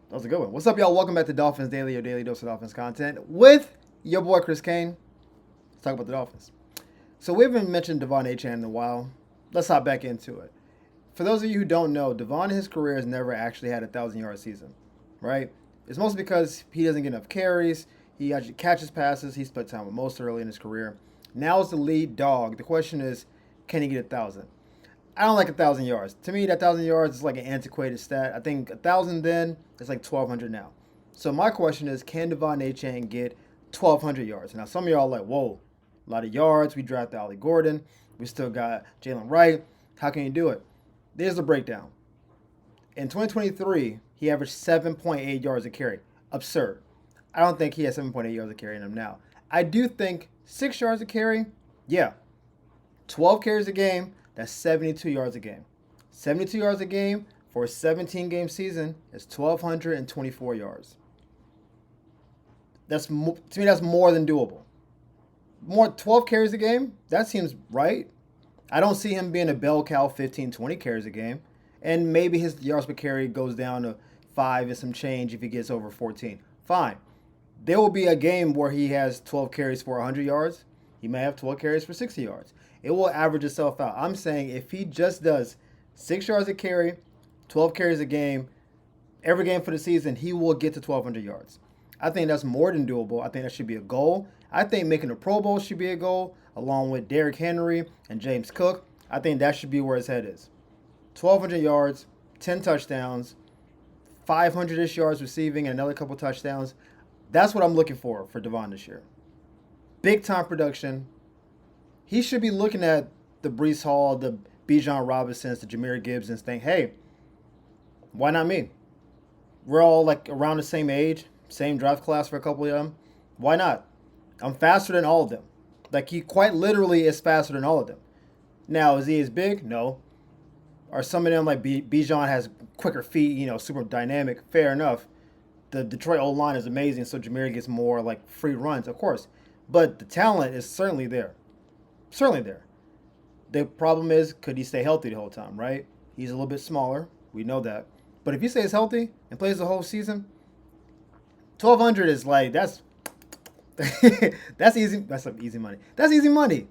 That was a good one. What's up, y'all? Welcome back to Dolphins Daily, your daily dose of Dolphins content with your boy Chris Kane. Let's talk about the Dolphins. So we haven't mentioned Achane in a while. Let's hop back into it. For those of you who don't know, Devon in his career has never actually had a 1,000-yard season, right? It's mostly because he doesn't get enough carries. He actually catches passes. He split time with most early in his career. Now as the lead dog, the question is, can he get 1,000? I don't like 1,000 yards. To me, that 1,000 yards is like an antiquated stat. I think 1,000 then is like 1,200 now. So my question is, can Devon Achane get 1,200 yards? Now some of y'all are like, whoa, a lot of yards. We drafted Ollie Gordon. We still got Jalen Wright. How can you do it? There's the breakdown. In 2023, he averaged 7.8 yards a carry. Absurd. I don't think he has 7.8 yards a carry in him now. I do think 6 yards a carry, yeah. 12 carries a game, that's 72 yards a game. 72 yards a game for a 17-game season is 1,224 yards. To me, that's more than doable. 12 carries a game, that seems right. I don't see him being a bell cow 15, 20 carries a game. And maybe his yards per carry goes down to 5 and some change if he gets over 14. Fine. There will be a game where he has 12 carries for 100 yards. He may have 12 carries for 60 yards. It will average itself out. I'm saying if he just does 6 yards a carry, 12 carries a game, every game for the season, he will get to 1,200 yards. I think that's more than doable. I think that should be a goal. I think making a Pro Bowl should be a goal, along with Derrick Henry and James Cook. I think that should be where his head is. 1,200 yards, 10 touchdowns, 500-ish yards receiving, and another couple touchdowns. That's what I'm looking for Devon this year. Big time production. He should be looking at the Breece Hall, the Bijan Robinsons, the Jahmyr Gibbsons, think, hey, why not me? We're all like around the same age, same draft class for a couple of them. Why not? I'm faster than all of them. Like, he quite literally is faster than all of them. Now, is he as big? No. Are some of them like Bijan has quicker feet, super dynamic? Fair enough. The Detroit O-line is amazing, so Jahmyr gets more like free runs, of course. But the talent is certainly there. Certainly there. The problem is, could he stay healthy the whole time, right? He's a little bit smaller. We know that. But if he stays healthy and plays the whole season, 1,200 is like, that's easy. That's some easy money. That's easy money.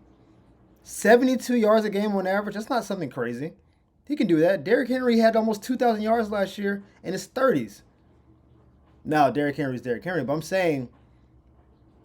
72 yards a game on average. That's not something crazy. He can do that. Derrick Henry had almost 2,000 yards last year in his 30s. Now, Derrick Henry's Derrick Henry, but I'm saying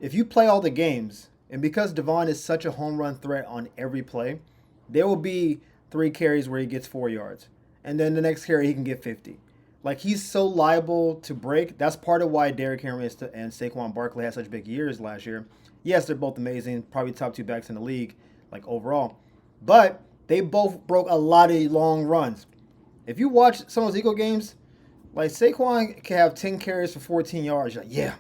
if you play all the games, and because Devon is such a home run threat on every play, there will be 3 carries where he gets 4 yards. And then the next carry, he can get 50. Like, he's so liable to break. That's part of why Derrick Henry and Saquon Barkley had such big years last year. Yes, they're both amazing, probably top 2 backs in the league, like overall. But they both broke a lot of long runs. If you watch some of those Eagle games, like Saquon can have 10 carries for 14 yards. You're like, yeah,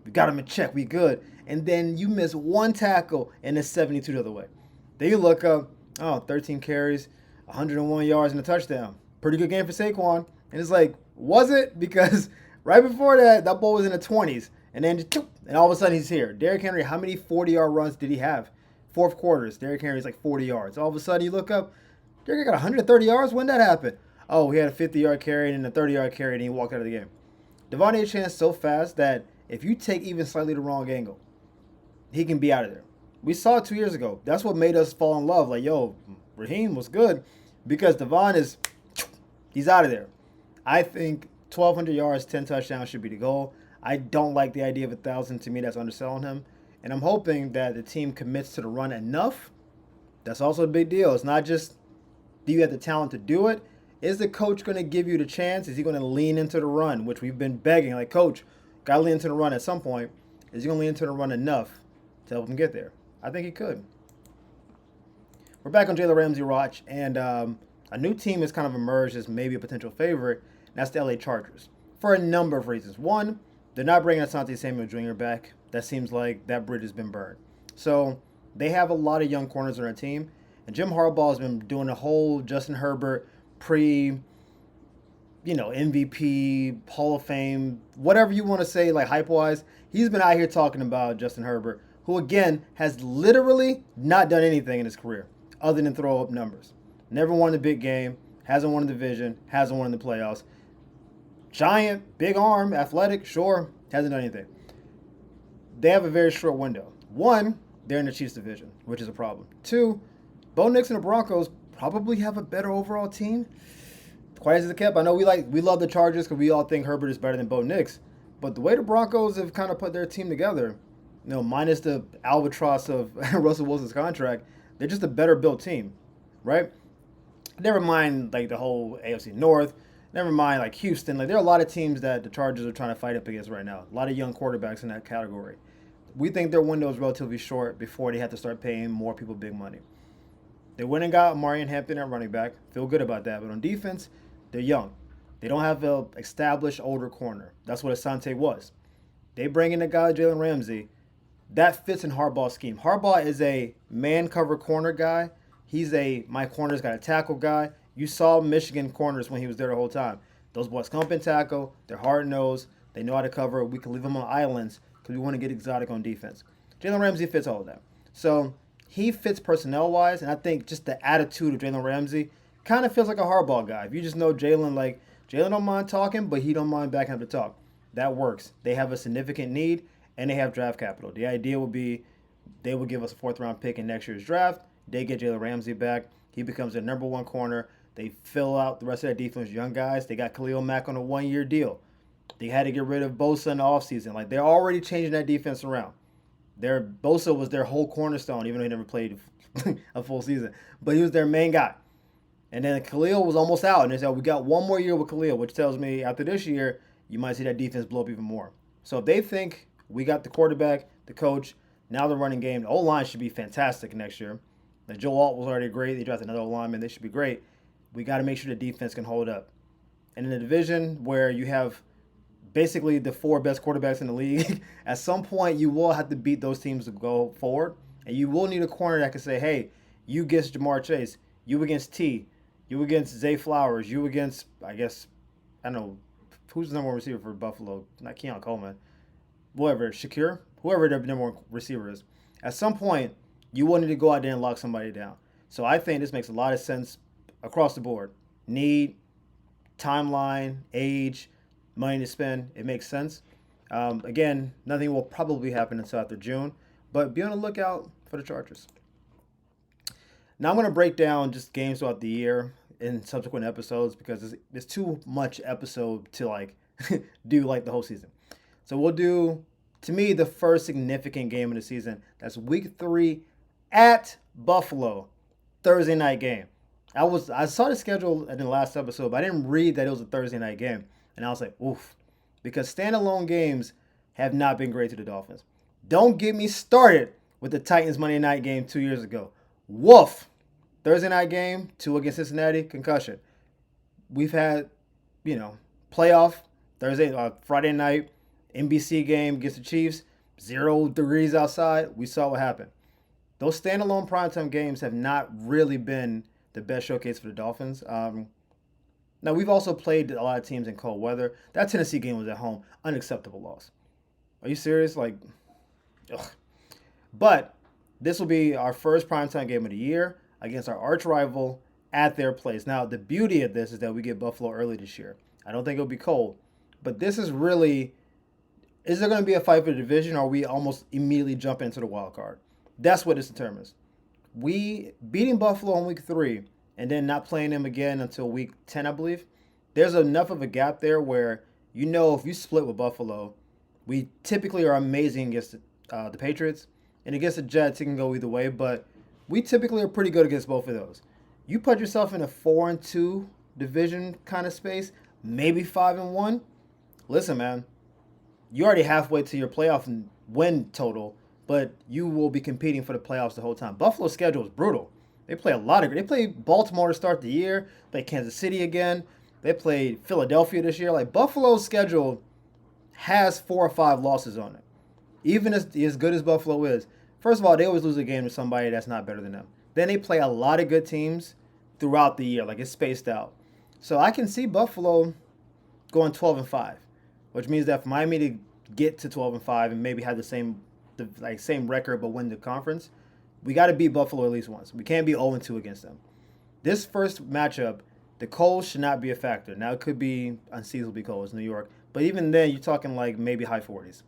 we got him in check, we good. And then you miss one tackle and it's 72 the other way. Then you look up, 13 carries, 101 yards and a touchdown. Pretty good game for Saquon. And it's like, was it? Because right before that ball was in the 20s. And then and all of a sudden he's here. Derrick Henry, how many 40-yard runs did he have? Fourth quarters, Derrick Henry's like 40 yards. All of a sudden you look up, Derrick got 130 yards? When did that happen? Oh, he had a 50-yard carry and a 30-yard carry and he walked out of the game. Devon Achane is so fast that if you take even slightly the wrong angle, he can be out of there. We saw it 2 years ago. That's what made us fall in love. Like, yo, Raheem was good because Devon he's out of there. I think 1,200 yards, 10 touchdowns should be the goal. I don't like the idea of 1,000. To me, that's underselling him. And I'm hoping that the team commits to the run enough. That's also a big deal. It's not just, do you have the talent to do it? Is the coach going to give you the chance? Is he going to lean into the run, which we've been begging? Like, coach, got to lean into the run at some point. Is he going to lean into the run enough to help him get there? I think he could. We're back on Jalen Ramsey watch, and a new team has kind of emerged as maybe a potential favorite, and that's the LA Chargers. For a number of reasons. One, they're not bringing Asante Samuel Jr. back. That seems like that bridge has been burned. So they have a lot of young corners on their team, and Jim Harbaugh has been doing the whole Justin Herbert MVP, Hall of Fame, whatever you want to say, like hype-wise. He's been out here talking about Justin Herbert, who, again, has literally not done anything in his career other than throw up numbers. Never won the big game, hasn't won the division, hasn't won the playoffs. giant, big arm, athletic, sure, hasn't done anything. They have a very short window. One, they're in the Chiefs division, which is a problem. Two, Bo Nix and the Broncos probably have a better overall team. Quiet as it kept. I know we love the Chargers because we all think Herbert is better than Bo Nix, but the way the Broncos have kind of put their team together, minus the albatross of Russell Wilson's contract, they're just a better built team, right? Never mind like the whole AFC North. Never mind like Houston. Like there are a lot of teams that the Chargers are trying to fight up against right now. A lot of young quarterbacks in that category. We think their window is relatively short before they have to start paying more people big money. They went and got Marion Hampton at running back. Feel good about that. But on defense, they're young. They don't have an established older corner. That's what Asante was. They bring in the guy Jalen Ramsey. That fits in Harbaugh's scheme. Harbaugh is a man cover corner guy. He's my corner's got a tackle guy. You saw Michigan corners when he was there the whole time. Those boys come up and tackle. They're hard nosed. They know how to cover. We can leave them on islands because we want to get exotic on defense. Jalen Ramsey fits all of that. So he fits personnel wise, and I think just the attitude of Jalen Ramsey kind of feels like a Harbaugh guy. If you just know Jalen, like Jalen don't mind talking, but he don't mind backing up the talk. That works. They have a significant need, and they have draft capital. The idea would be they would give us a 4th-round pick in next year's draft. They get Jalen Ramsey back. He becomes their number 1 corner. They fill out the rest of their defense, young guys. They got Khalil Mack on a 1-year deal. They had to get rid of Bosa in the offseason. Like, they're already changing that defense around. Bosa was their whole cornerstone, even though he never played a full season. But he was their main guy. And then Khalil was almost out. And they said, we got 1 more year with Khalil, which tells me after this year, you might see that defense blow up even more. So if they think we got the quarterback, the coach, now the running game, the O-line should be fantastic next year. Like Joe Alt was already great. They drafted another lineman. They should be great. We got to make sure the defense can hold up. And in a division where you have basically the 4 best quarterbacks in the league, at some point you will have to beat those teams to go forward. And you will need a corner that can say, hey, you against Jamar Chase, you against T, you against Zay Flowers, you against, I don't know, who's the number 1 receiver for Buffalo? Not Keon Coleman. Whoever, Shakir, whoever their number 1 receiver is. At some point, you will need to go out there and lock somebody down. So I think this makes a lot of sense across the board. Need, timeline, age, money to spend. It makes sense. Again, nothing will probably happen until after June, but be on the lookout for the Chargers. Now I'm going to break down just games throughout the year in subsequent episodes because there's too much episode to do the whole season. So we'll do, to me, the first significant game of the season. That's week 3 at Buffalo, Thursday night game. I saw the schedule in the last episode, but I didn't read that it was a Thursday night game. And I was like, oof. Because standalone games have not been great to the Dolphins. Don't get me started with the Titans Monday night game 2 years ago. Woof. Thursday night game, 2 against Cincinnati, concussion. We've had, playoff, Friday night, NBC game against the Chiefs, 0 degrees outside. We saw what happened. Those standalone primetime games have not really been the best showcase for the Dolphins. Now, we've also played a lot of teams in cold weather. That Tennessee game was at home. Unacceptable loss. Are you serious? Ugh. But this will be our first primetime game of the year against our arch rival at their place. Now, the beauty of this is that we get Buffalo early this year. I don't think it'll be cold. But this is really, is there going to be a fight for the division, or are we almost immediately jump into the wild card? That's what this determines. We beating Buffalo in week 3 and then not playing them again until week 10, I believe. There's enough of a gap there where, if you split with Buffalo, we typically are amazing against the Patriots. And against the Jets, it can go either way, but we typically are pretty good against both of those. You put yourself in a 4-2 division kind of space, maybe 5-1. Listen, man, you're already halfway to your playoff win total, but you will be competing for the playoffs the whole time. Buffalo's schedule is brutal. They play they play Baltimore to start the year, play Kansas City again. They played Philadelphia this year. Buffalo's schedule has 4 or 5 losses on it. Even as good as Buffalo is, first of all, they always lose a game to somebody that's not better than them. Then they play a lot of good teams throughout the year. It's spaced out. So I can see Buffalo going 12-5, which means that for Miami to get to 12-5 and maybe have the same record but win the conference, we got to beat Buffalo at least once. We can't be 0-2 against them. This first matchup The cold should not be a factor. Now, it could be unseasonably cold. It's New York. But even then, you're talking like maybe high 40s.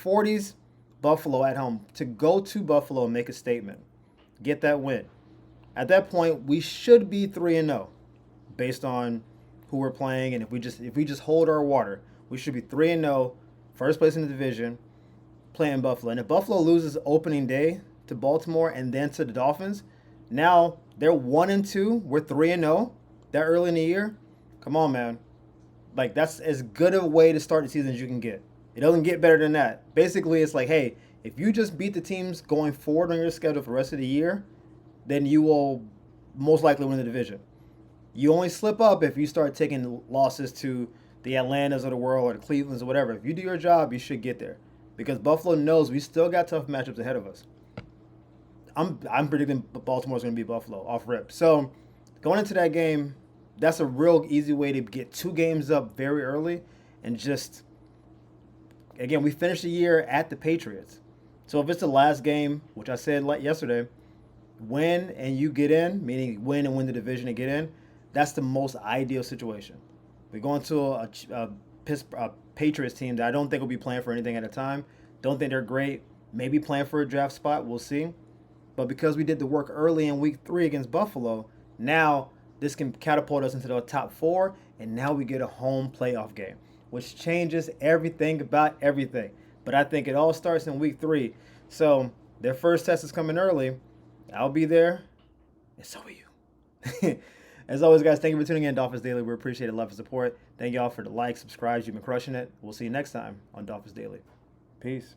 40s, Buffalo at home. To go to Buffalo and make a statement, get that win. At that point, we should be 3-0 based on who we're playing, and if we just hold our water, we should be 3-0, first place in the division, playing Buffalo. And if Buffalo loses opening day to Baltimore and then to the Dolphins, now they're 1-2, we're 3-0 that early in the year. Come on, man. Like, that's as good a way to start the season as you can get. It doesn't get better than that. Basically, it's like, hey, if you just beat the teams going forward on your schedule for the rest of the year, then you will most likely win the division. You only slip up if you start taking losses to the Atlantas of the world or the Clevelands or whatever. If you do your job, you should get there. Because Buffalo knows we still got tough matchups ahead of us. I'm predicting Baltimore's going to beat Buffalo off rip. So going into that game, that's a real easy way to get 2 games up very early and just, again, we finished the year at the Patriots. So if it's the last game, which I said yesterday, win and you get in, meaning win and win the division and get in, that's the most ideal situation. We're going to a Patriots team that I don't think will be playing for anything at a time. Don't think they're great. Maybe playing for a draft spot. We'll see. But because we did the work early in week 3 against Buffalo, now this can catapult us into the top 4, and now we get a home playoff game, which changes everything about everything. But I think it all starts in week 3. So their first test is coming early. I'll be there, and so are you. As always, guys, thank you for tuning in, Dolphins Daily. We appreciate it, love, and support. Thank you all for the likes, subscribes. You've been crushing it. We'll see you next time on Dolphins Daily. Peace.